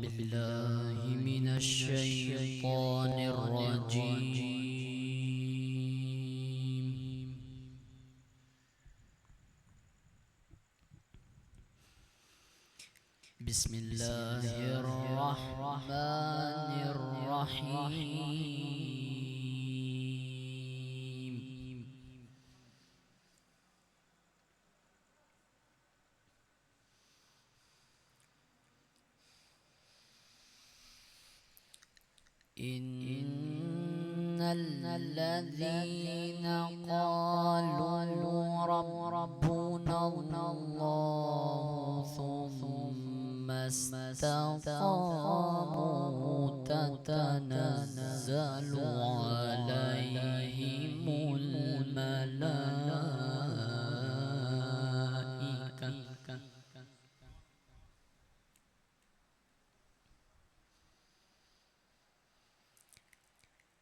بالله من الشيطان الرجيم. بسم الله الرحمن الرحيم. إن الذين قالوا ربنا الله ثم استقاموا تتنزل عليهم الملائكة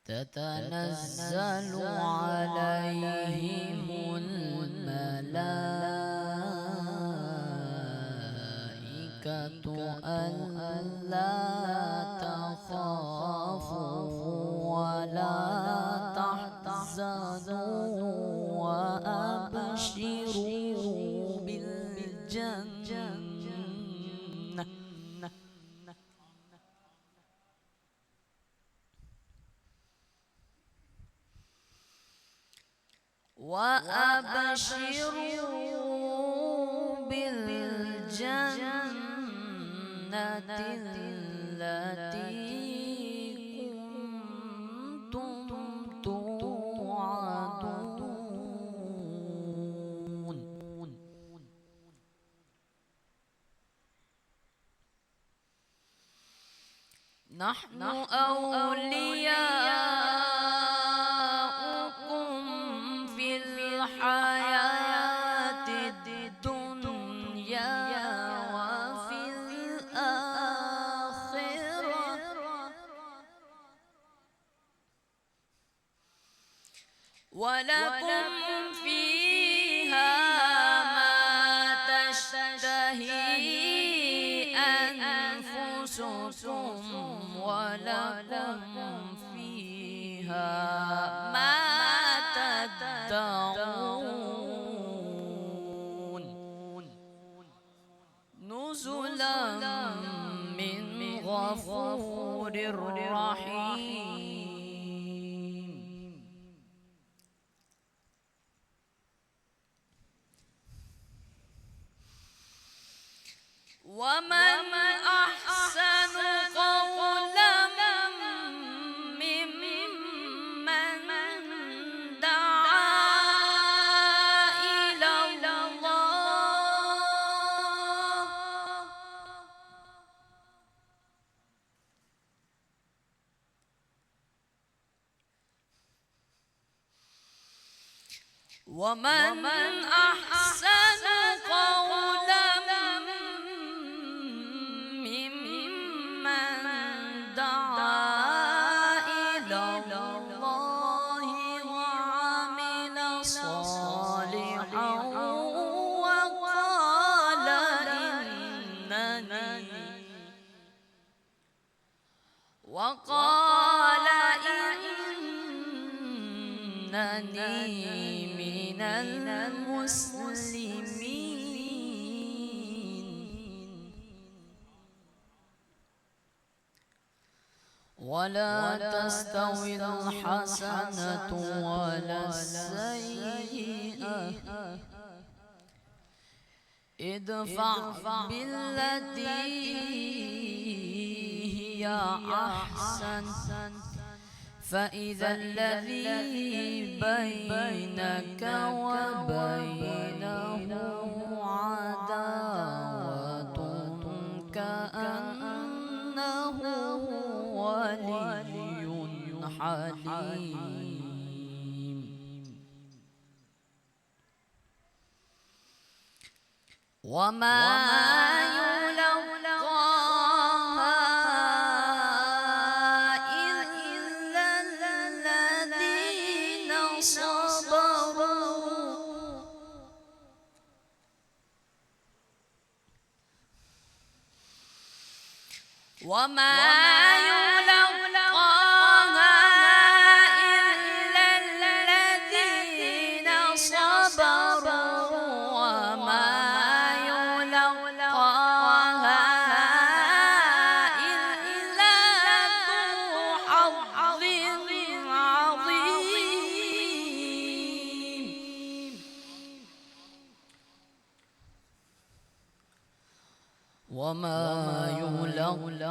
تتنزل عليهم الملائكة ألا تخافوا ولا تحزنوا وأبشروا بالجنة التي كنتم توعدون. نحن أولياؤكم في الحياة الدنيا وفي الآخرة ولكم فيها ما تشتهي أنفسكم ولكم فيها ما تدعون نزلا من غفور رحيم. ومن أحسن قولا ممن دعا إلى الله ومن أحسن قولا ممن دعا إلى الله وعمل صالحا وقال إنني من المسلمين. ولا تستوي الحسنة ولا السيئة ادفع بالتي هي أحسن فإذا الذي بينك وبينه عداوة كأنه ولي حليم. وما يلقاها إلا الذين صبروا وما يلقاها إلا الذين صبروا وما يلقاها إلا ذو حظ عظيم وما يلقاها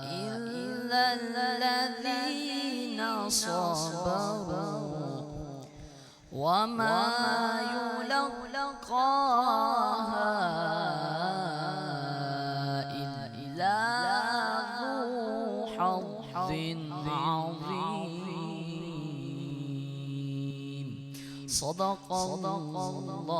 إلا الذين صبروا وما يلقاها إلا ذو حظ عظيم صدق الله